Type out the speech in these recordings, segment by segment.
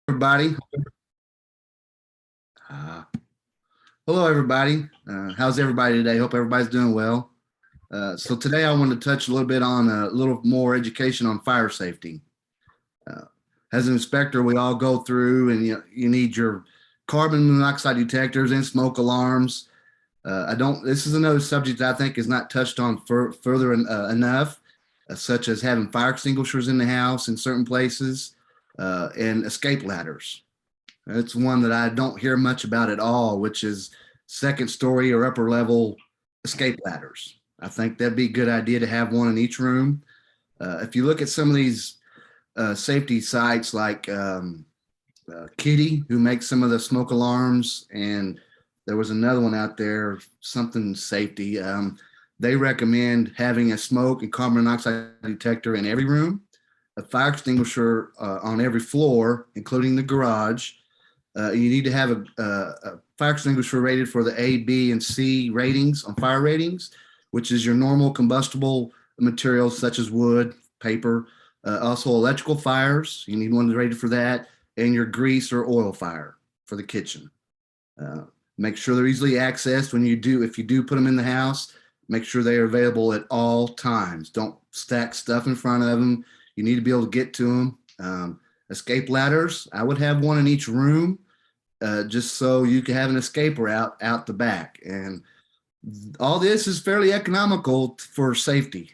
Everybody. Uh, Hello, everybody. How's everybody today? Hope everybody's doing well. So today I want to touch a little bit on a little more education on fire safety. Uh, as an inspector, we all go through and you need your carbon monoxide detectors and smoke alarms. I don't. This is another subject that I think is not touched on further enough, such as having fire extinguishers in the house in certain places and escape ladders. It's one that I don't hear much about at all, which is second story or upper level escape ladders. I think that'd be a good idea to have one in each room. If you look at some of these safety sites like Kitty, who makes some of the smoke alarms, and there was another one out there, something safety. They recommend having a smoke and carbon monoxide detector in every room, a fire extinguisher on every floor, including the garage. You need to have a fire extinguisher rated for the A, B, and C ratings on fire ratings, which is your normal combustible materials such as wood, paper. Also, electrical fires, you need one rated for that, and your grease or oil fire for the kitchen. Uh, Make sure they're easily accessed when you do, if you do put them in the house, make sure they are available at all times. Don't stack stuff in front of them. You need to be able to get to them. Escape ladders, I would have one in each room just so you can have an escape route out the back. And all this is fairly economical for safety.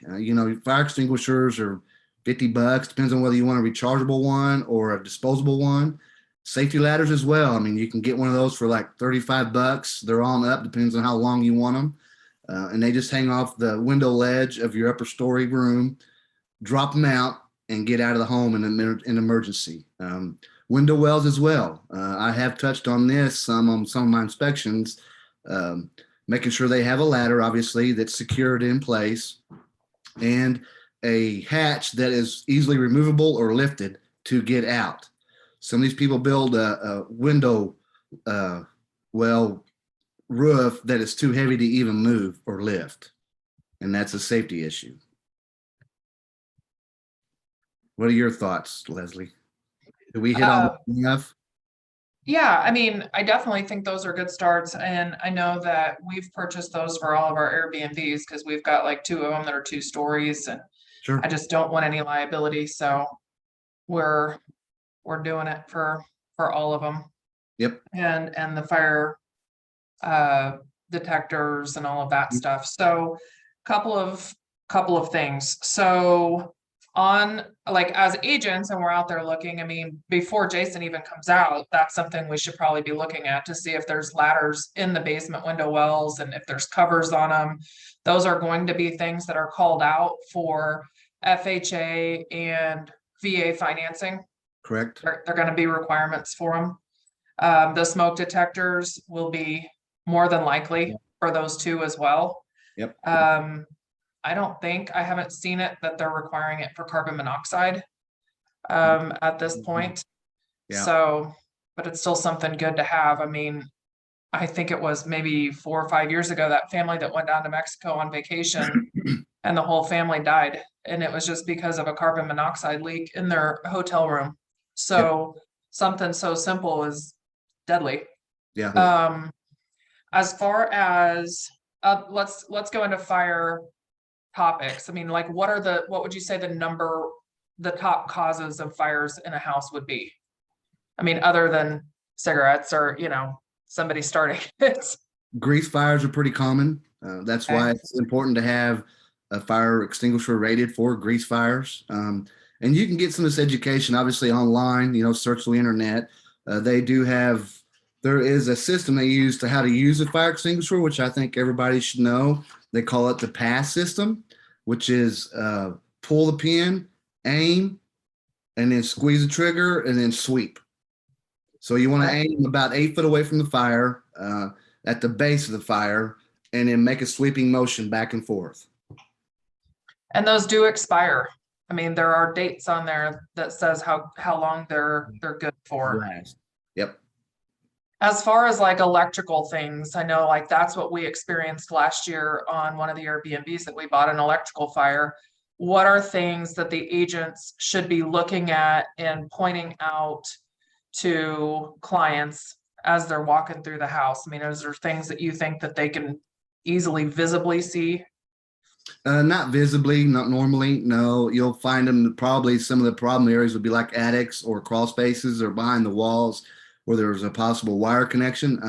Fire extinguishers are 50 bucks, depends on whether you want a rechargeable one or a disposable one. Safety ladders as well. I mean, you can get one of those for like 35 bucks. They're on up, depends on how long you want them. And they just hang off the window ledge of your upper story room, drop them out, and get out of the home in an emergency. Window wells as well. I have touched on this some on some of my inspections, um, making sure they have a ladder, obviously, that's secured in place, and a hatch that is easily removable or lifted to get out. Some of these people build a window well roof that is too heavy to even move or lift, and that's a safety issue. What are your thoughts, Leslie? Do we hit on Uh, enough? yeah, I mean, I definitely think those are good starts. And I know that we've purchased those for all of our Airbnbs because we've got like two of them that are 2 stories and I Sure. just don't want any liability. So we're we're doing it for all of them Yep. and the fire uh detectors and all of that stuff. So couple of things. So on like as agents and we're out there looking, I mean, before Jason even comes out, that's something we should probably be looking at to see if there's ladders in the basement window wells and if there's covers on them. Those are going to be things that are called out for FHA and VA financing. Correct. They're going to be requirements for them. The smoke detectors will be more than likely for those two as well. Yep. I haven't seen it that they're requiring it for carbon monoxide at this point. Yeah. So, but it's still something good to have. I mean, I think it was maybe 4 or 5 years ago, that family that went down to Mexico on vacation and the whole family died. And it was just because of a carbon monoxide leak in their hotel room. Yep. So something so simple is deadly. Yeah. As far as let's go into fire topics. I mean, like what would you say the top causes of fires in a house would be? I mean, other than cigarettes or, somebody starting it. Grease fires are pretty common. That's why Okay. it's important to have a fire extinguisher rated for grease fires. And you can get some of this education, obviously, online, search the internet. They do have, there is a system they use to how to use a fire extinguisher, which I think everybody should know. They call it the PASS system, which is pull the pin, aim, and then squeeze the trigger and then sweep. So you want to aim about 8 foot away from the fire at the base of the fire and then make a sweeping motion back and forth. And those do expire. I mean, there are dates on there that says how long they're good for. Last. Yep. As far as like electrical things, I know like that's what we experienced last year on one of the Airbnbs that we bought, an electrical fire. What are things that the agents should be looking at and pointing out to clients as they're walking through the house? I mean, is there things that you think that they can easily visibly see? Not visibly, not normally. No, you'll find them probably some of the problem areas would be like attics or crawl spaces or behind the walls where there's a possible wire connection.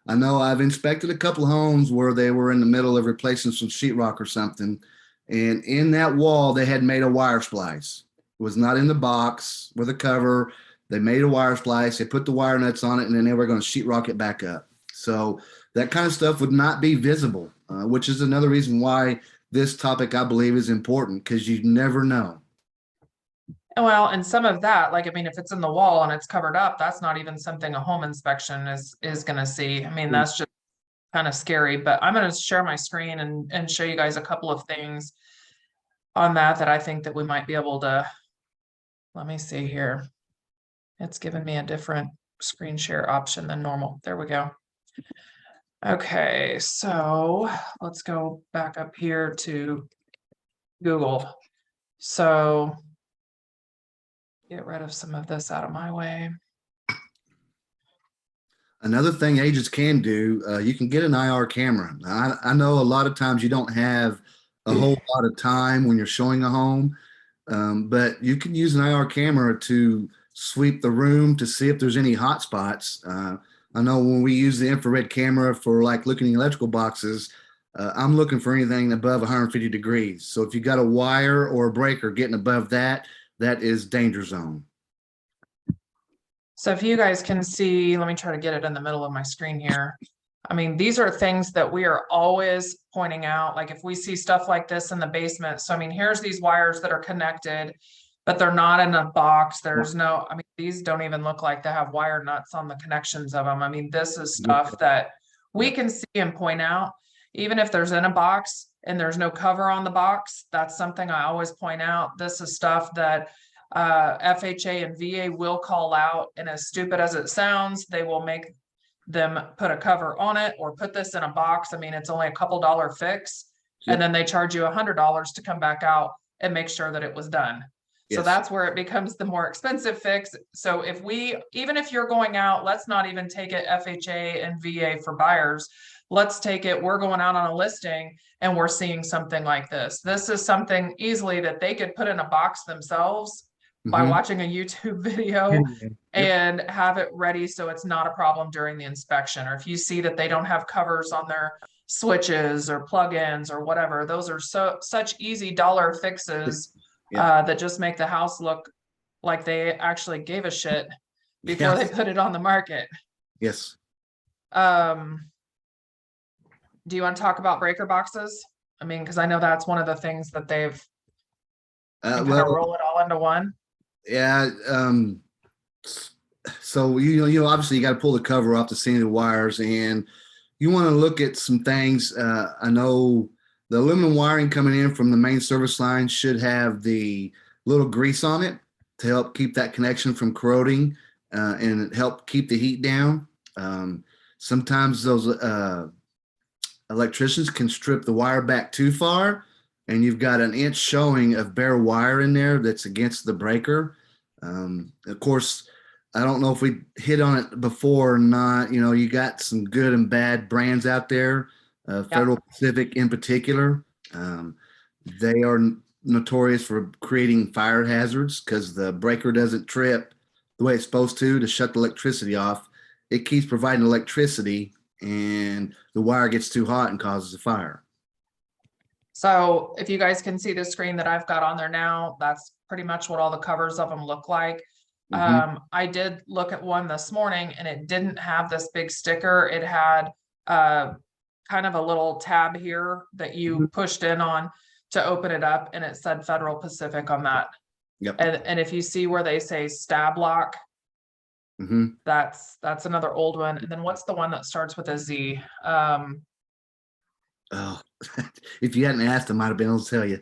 I know I've inspected a couple of homes where they were in the middle of replacing some sheetrock or something, and in that wall they had made a wire splice. It was not in the box with a cover. They made a wire splice. They put the wire nuts on it, and then they were going to sheetrock it back up. So that kind of stuff would not be visible, which is another reason why this topic, I believe, is important because you never know. Well, and some of that, like, I mean, if it's in the wall and it's covered up, that's not even something a home inspection is gonna see. I mean, that's just kind of scary, but I'm gonna share my screen and show you guys a couple of things on that I think that we might be able to, let me see here. It's given me a different screen share option than normal. There we go. Okay, so let's go back up here to Google. So get rid of some of this out of my way. Another thing agents can do, you can get an IR camera. Now, I know a lot of times you don't have a whole lot of time when you're showing a home, but you can use an IR camera to sweep the room to see if there's any hot spots. I know when we use the infrared camera for like looking at electrical boxes, I'm looking for anything above 150 degrees. So if you got a wire or a breaker getting above that, that is danger zone. So if you guys can see, let me try to get it in the middle of my screen here. I mean, these are things that we are always pointing out. Like if we see stuff like this in the basement. So I mean, here's these wires that are connected, but they're not in a box. There's no, I mean, these don't even look like they have wire nuts on the connections of them. I mean, this is stuff that we can see and point out, even if there's in a box and there's no cover on the box. That's something I always point out. This is stuff that FHA and VA will call out, and as stupid as it sounds, they will make them put a cover on it or put this in a box. I mean, it's only a couple dollar fix, and then they charge you $100 to come back out and make sure that it was done. So that's where it becomes the more expensive fix. So if we, even if you're going out, let's not even take it FHA and VA for buyers. Let's take it, we're going out on a listing and we're seeing something like this. This is something easily that they could put in a box themselves by watching a YouTube video and have it ready so it's not a problem during the inspection. Or if you see that they don't have covers on their switches or plugins or whatever, those are such easy dollar fixes that just make the house look like they actually gave a shit before they put it on the market. Yes. Do you want to talk about breaker boxes? I mean, because I know that's one of the things that they've kind of roll it all into one. Yeah. So you know, obviously you got to pull the cover off to see the wires, and you want to look at some things. I know the aluminum wiring coming in from the main service line should have the little grease on it to help keep that connection from corroding and help keep the heat down. Sometimes those electricians can strip the wire back too far, and you've got an inch showing of bare wire in there that's against the breaker. Of course, I don't know if we hit on it before or not. You know, you got some good and bad brands out there. Federal Pacific in particular, they are notorious for creating fire hazards because the breaker doesn't trip the way it's supposed to shut the electricity off. It keeps providing electricity, and the wire gets too hot and causes a fire. So if you guys can see the screen that I've got on there now, that's pretty much what all the covers of them look like. I did look at one this morning and it didn't have this big sticker. It had kind of a little tab here that you pushed in on to open it up, and it said Federal Pacific on that. And if you see where they say stab lock, that's another old one. And then what's the one that starts with a Z? Oh, if you hadn't asked, I might have been able to tell you.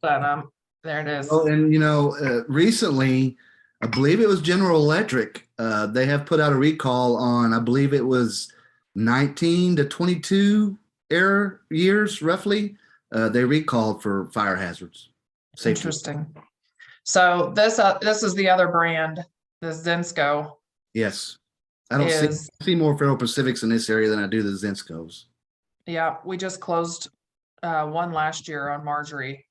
But there it is. Oh, and you know, recently, I believe it was General Electric. They have put out a recall on, I believe it was 19 to 22 years, roughly. They recalled for fire hazards. Safety. Interesting. So this is the other brand, the Zensko. Yes. I don't is, see more Federal Pacifics in this area than I do the Zenskos. yeah, we just closed one last year on Marjorie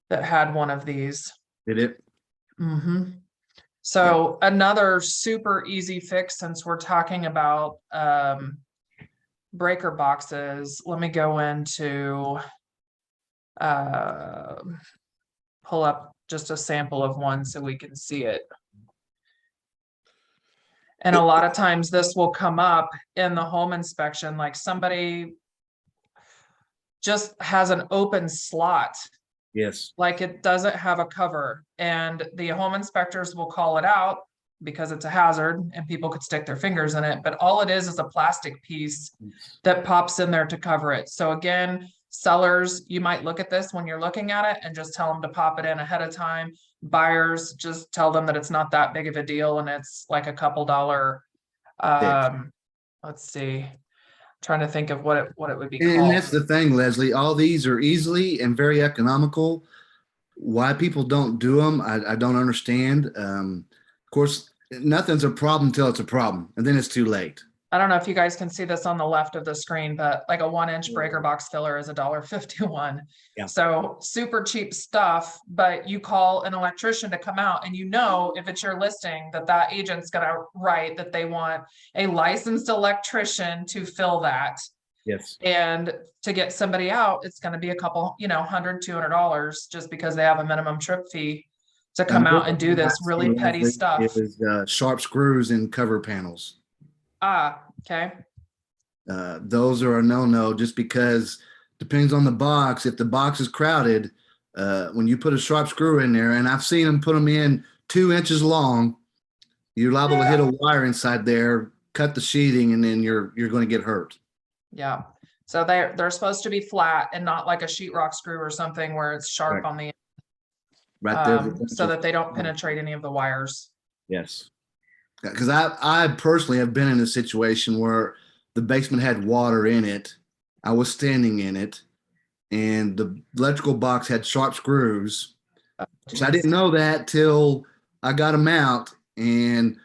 that had one of these. Did it? Mm-hmm. So another super easy fix, since we're talking about breaker boxes, let me go into uh, pull up just a sample of one so we can see it. And a lot of times this will come up in the home inspection, like somebody just has an open slot, Yes. like it doesn't have a cover, and the home inspectors will call it out because it's a hazard and people could stick their fingers in it, but all it is a plastic piece that pops in there to cover it. So again, sellers, you might look at this when you're looking at it and just tell them to pop it in ahead of time. Buyers, just tell them that it's not that big of a deal and it's like a couple dollar, let's see, trying to think of what it would be And called. that's the thing, Leslie. All these are easily and very economical. Why people don't do them, I don't understand. Of course, nothing's a problem till it's a problem, and then it's too late. I don't know if you guys can see this on the left of the screen, but like a 1-inch breaker box filler is $1.51. Yeah. So super cheap stuff, but you call an electrician to come out and you know, if it's your listing, that agent's gonna write that they want a licensed electrician to fill that. Yes. And to get somebody out, it's gonna be a couple, $100, $200 just because they have a minimum trip fee to come out and do this really petty stuff. It was sharp screws and cover panels. Ah, okay. Those are a no-no just because depends on the box. If the box is crowded, when you put a sharp screw in there, and I've seen them put them in 2 inches long, you're liable to hit a wire inside there, cut the sheathing, and then you're going to get hurt. Yeah. So they're supposed to be flat and not like a sheetrock screw or something where it's sharp Right. on the Right there. so that they don't penetrate any of the wires. Yes. Because I personally have been in a situation where the basement had water in it. I was standing in it, and the electrical box had sharp screws. So I didn't know that till I got them out, and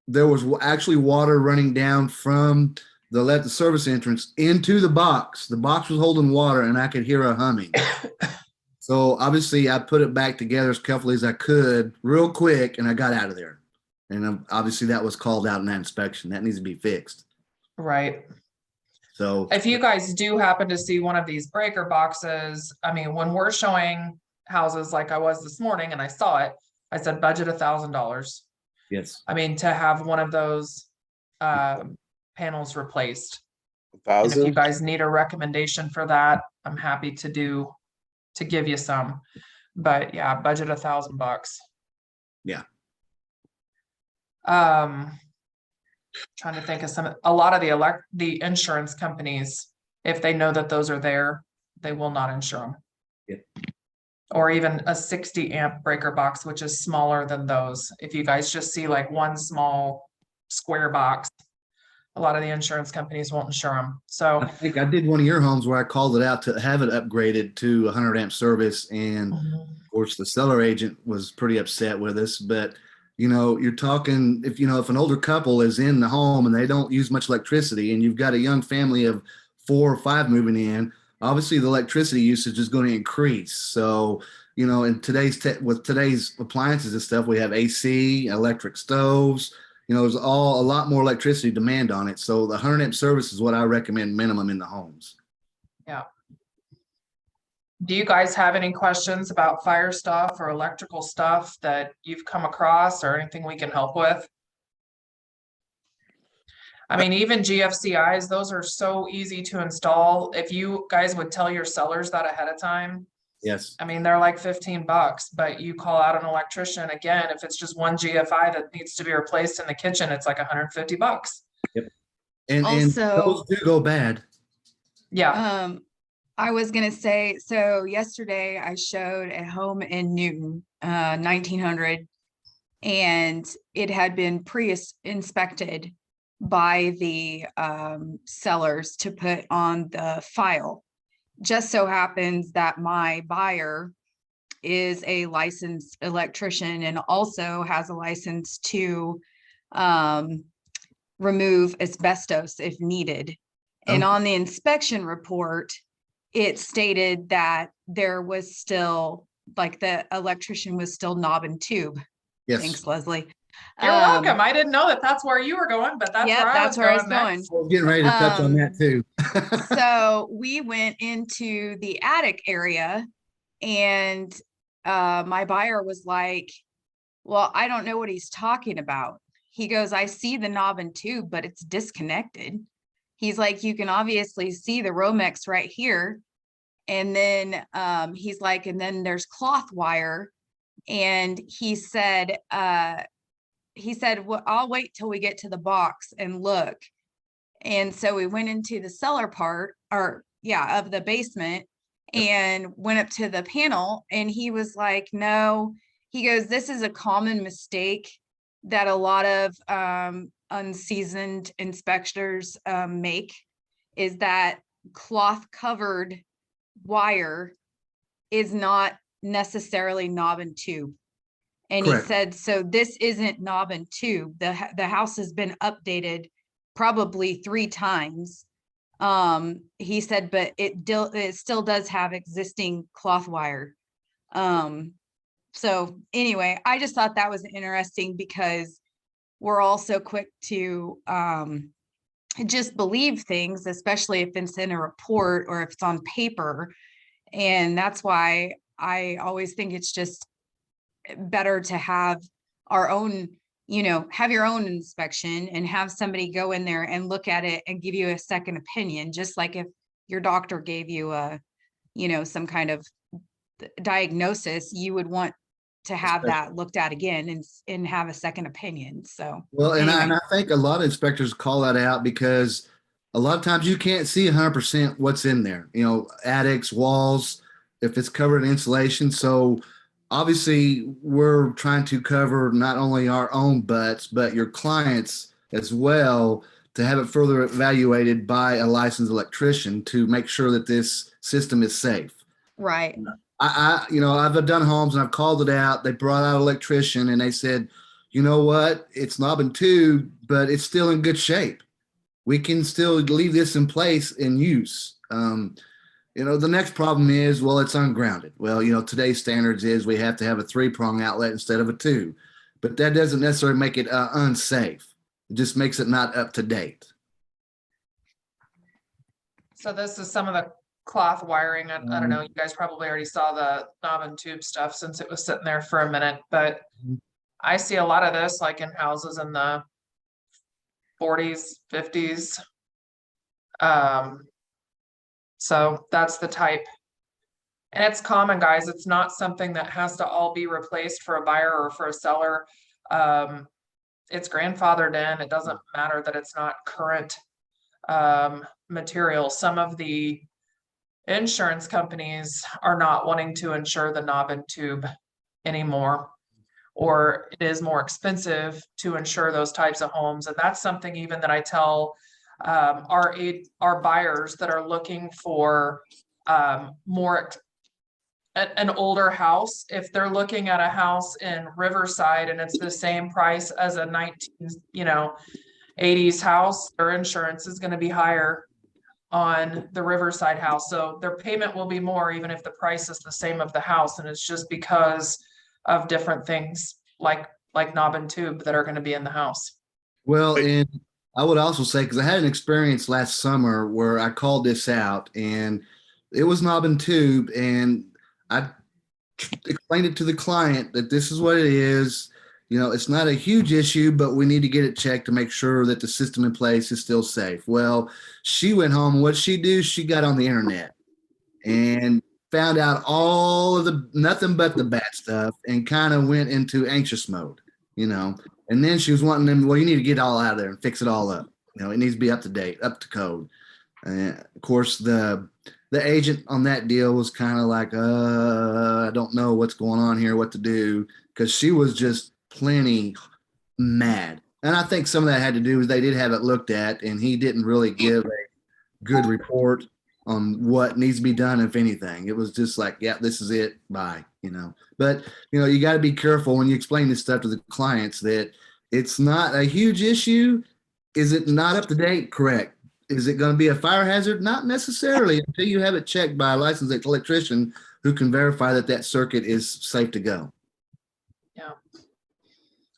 there was actually water running down from the service entrance into the box. The box was holding water, and I could hear a humming. So obviously, I put it back together as carefully as I could, real quick, and I got out of there. And obviously that was called out in that inspection. That needs to be fixed. Right. So if you guys do happen to see one of these breaker boxes, I mean, when we're showing houses like I was this morning and I saw it, I said budget $1,000. yes, I mean, to have one of those panels replaced. And if you 1,000? guys need a recommendation for that, I'm happy to give you some. But yeah, budget $1,000. Yeah. Trying to think of a lot of the insurance companies, if they know that those are there, they will not insure them. Yep. Or even a 60 amp breaker box, which is smaller than those. If you guys just see like one small square box, a lot of the insurance companies won't insure them. So I think I did one of your homes where I called it out to have it upgraded to 100 amp service. And of course the seller agent was pretty upset with us, but you're talking if an older couple is in the home and they don't use much electricity and you've got a young family of 4 or 5 moving in, obviously the electricity usage is going to increase. So, in with today's appliances and stuff, we have AC, electric stoves, there's a lot more electricity demand on it. So the 100 amp service is what I recommend minimum in the homes. yeah. Do you guys have any questions about fire stuff or electrical stuff that you've come across or anything we can help with? I mean, even GFCIs, those are so easy to install. If you guys would tell your sellers that ahead of time, Yes. I mean, they're like $15, but you call out an electrician again, if it's just one GFI that needs to be replaced in the kitchen, it's like $150. Yep. And Also- those do go bad. Yeah. I was gonna say, so yesterday I showed a home in Newton, 1900, and it had been pre-inspected by the sellers to put on the file. Just so happens that my buyer is a licensed electrician and also has a license to remove asbestos if needed. And Oh. on the inspection report, it stated that there was still, like, the electrician was still knob and tube. Yes. Thanks, Leslie. You're welcome. I didn't know that that's where you were going, but that's Yep, where I that's was where I was going going. next. I was getting ready to touch on that too. So we went into the attic area, and my buyer was like, well, I don't know what he's talking about. He goes, I see the knob and tube, but it's disconnected. He's like, you can obviously see the Romex right here. And then he's like, and then there's cloth wire. And he said, well, I'll wait till we get to the box and look. And so we went into the cellar part, of the basement, and went up to the panel, and he was like, no. He goes, this is a common mistake that a lot of unseasoned inspectors make, is that cloth covered wire is not necessarily knob and tube. And Correct. he said, so this isn't knob and tube. The house has been updated probably 3 times. He said, but it still does have existing cloth wire. So anyway, I just thought that was interesting, because we're all so quick to just believe things, especially if it's in a report or if it's on paper. And that's why I always think it's just better to have our own, have your own inspection and have somebody go in there and look at it and give you a second opinion, just like if your doctor gave you some kind of diagnosis, you would want to have that looked at again and have a second opinion. So, Well, and anyway. I think a lot of inspectors call that out because a lot of times you can't see 100% what's in there, attics, walls, if it's covered in insulation. So obviously we're trying to cover not only our own butts, but your clients as well, to have it further evaluated by a licensed electrician to make sure that this system is safe. Right. I've done homes and I've called it out. They brought out an electrician and they said, you know what? It's knob and tube, but it's still in good shape. We can still leave this in place in use. The next problem is, well, it's ungrounded. Well, today's standards is we have to have a 3-prong outlet instead of a 2, but that doesn't necessarily make it unsafe. It just makes it not up to date. So this is some of the cloth wiring. I don't know, you guys probably already saw the knob and tube stuff since it was sitting there for a minute, but I see a lot of this like in houses in the 40s, 50s. So that's the type. And it's common, guys. It's not something that has to all be replaced for a buyer or for a seller. It's grandfathered in. It doesn't matter that it's not current material. Some of the insurance companies are not wanting to insure the knob and tube anymore, or it is more expensive to insure those types of homes. And that's something even that I tell our buyers that are looking for an older house. If they're looking at a house in Riverside and it's the same price as a 80s house, their insurance is going to be higher on the Riverside house. So their payment will be more even if the price is the same of the house. And it's just because of different things like knob and tube that are going to be in the house. Well, and I would also say, because I had an experience last summer where I called this out and it was knob and tube, and I explained it to the client that this is what it is. It's not a huge issue, but we need to get it checked to make sure that the system in place is still safe. Well, she went home. What she do? She got on the internet and found out all of the nothing but the bad stuff and kind of went into anxious mode, and then she was wanting them, well, you need to get it all out of there and fix it all up. It needs to be up to date, up to code. And of course, the agent on that deal was kind of like, I don't know what's going on here, what to do, because she was just plenty mad. And I think some of that had to do with they did have it looked at, and he didn't really give a good report on what needs to be done, if anything. It was just like, yeah, this is it, bye, But, you got to be careful when you explain this stuff to the clients that It's not a huge issue. Is it not up to date? Correct. Is it going to be a fire hazard? Not necessarily until you have it checked by a licensed electrician who can verify that that circuit is safe to go.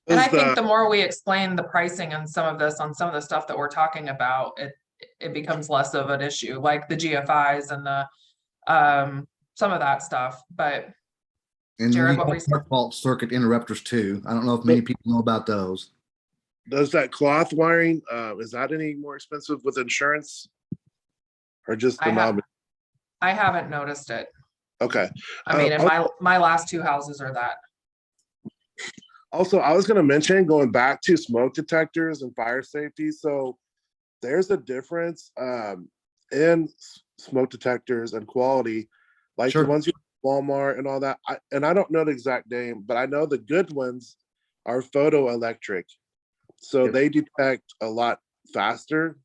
And I Does think the more we explain the pricing on some of this, on some of the stuff that we're talking about, it becomes less of an issue, like the GFIs and the some of that stuff. But And Jared, we what have arc fault circuit interrupters too. I don't know if many people know about those. Does that cloth wiring, is that any more expensive with insurance? Or just the knob? I haven't noticed it. Okay. I mean, in my last two houses are that. Also, I was gonna mention, going back to smoke detectors and fire safety, so there's a difference in smoke detectors and quality, like Sure. the ones you Walmart and all that. I don't know the exact name, but I know the good ones are photoelectric. So Yep. they detect a lot faster,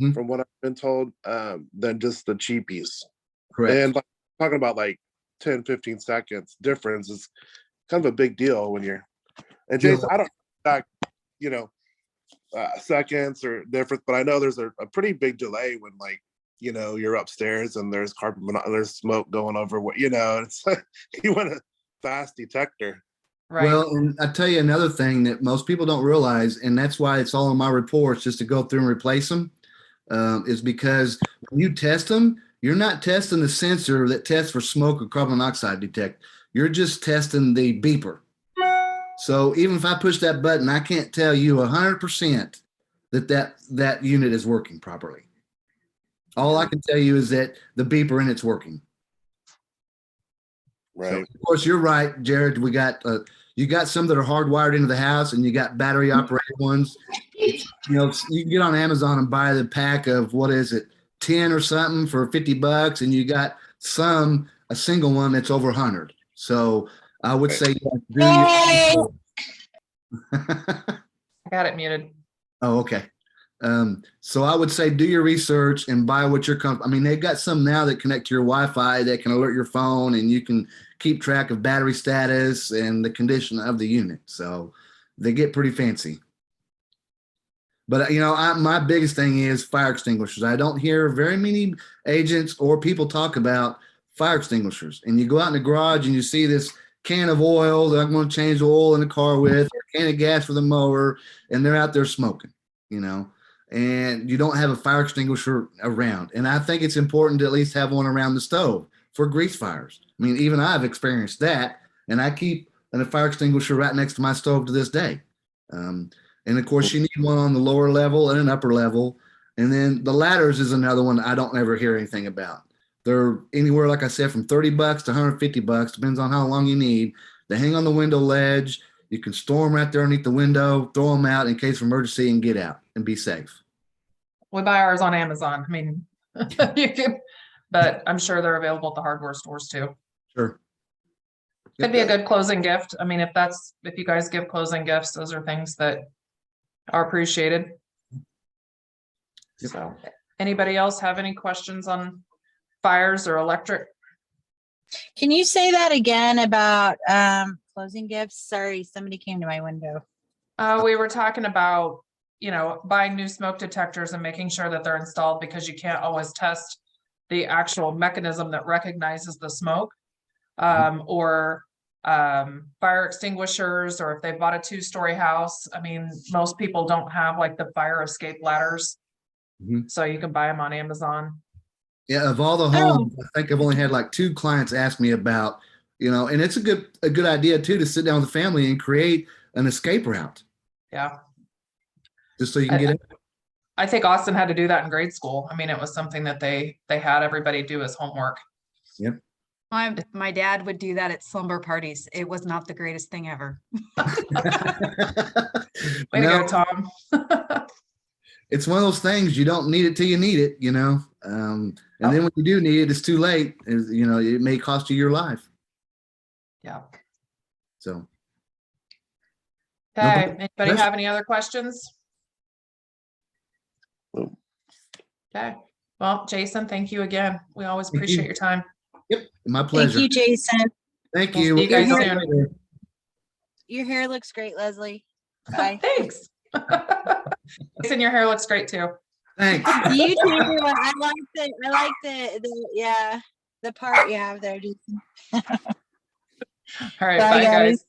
Mhm. from what I've been told, than just the cheapies. Correct. And like, talking about like 10, 15 seconds difference is kind of a big deal when you're, and Yeah. Jason, I don't back, you know, seconds or difference, but I know there's a pretty big delay when, like, you know, you're upstairs and there's there's smoke going over what, you know, it's like you want a fast detector. Right. Well, and I tell you another thing that most people don't realize, and that's why it's all in my reports just to go through and replace them, is because when you test them, you're not testing the sensor that tests for smoke or carbon monoxide detect. You're just testing the beeper. So even if I push that button, I can't tell you 100% that unit is working properly. All I can tell you is that the beeper in it's working. So, Right. of course, you're right, Jared. We got you got some that are hardwired into the house, and you got battery operated ones. You know, you can get on Amazon and buy the pack of what is it, 10 or something for $50, and you got a single one that's over 100. So I would say, I got it muted. Oh, okay. So I would say do your research and buy what you're comfortable. I mean, they've got some now that connect to your Wi-Fi that can alert your phone, and you can keep track of battery status and the condition of the unit. So they get pretty fancy. But you know, my biggest thing is fire extinguishers. I don't hear very many agents or people talk about fire extinguishers. And you go out in the garage and you see this can of oil that I'm going to change the oil in the car with, or a can of gas for the mower, and they're out there smoking, you know, and you don't have a fire extinguisher around. And I think it's important to at least have one around the stove for grease fires. I mean, even I've experienced that, and I keep a fire extinguisher right next to my stove to this day. And of course, you need one on the lower level and an upper level. And then the ladders is another one I don't ever hear anything about. They're anywhere, like I said, from $30 to $150, depends on how long you need. They hang on the window ledge. You can store them right there underneath the window, throw them out in case of emergency, and get out and be safe. We buy ours on Amazon. I mean, you can, but I'm sure they're available at the hardware stores too. Sure. Could be a good closing gift. I mean, if you guys give closing gifts, those are things that are appreciated. Yep. So, anybody else have any questions on fires or electric? Can you say that again about closing gifts? Sorry, somebody came to my window. We were talking about, you know, buying new smoke detectors and making sure that they're installed, because you can't always test the actual mechanism that recognizes the smoke, or fire extinguishers, or if they bought a 2-story house. I mean, most people don't have like the fire escape ladders. Mhm. So you can buy them on Amazon. Yeah, of all the homes, I think I've only had like 2 clients ask me about, you know, and it's a good idea too to sit down with the family and create an escape route Yeah. just so you can get it. I think Austin had to do that in grade school. I mean, it was something that they had everybody do as homework. Yep. My dad would do that at slumber parties. It was not the greatest thing ever. Way to No, go, Tom. it's one of those things, you don't need it till you need it, you know. And then when you do need it, it's too late. You know, it may cost you your life. Yeah. So Okay. problem. Anybody Yes. have any other questions? No. Okay. Well, Jason, thank you again. We always Thank you. appreciate your time. Yep, my Thank pleasure. you, Jason. Thank We'll you. see you guys We'll soon. later. Your hair looks great, Leslie. Bye. Thanks. And your hair looks great too. Thanks. You too. I like the part you have there, Jason. All right, Bye, bye, guys. guys.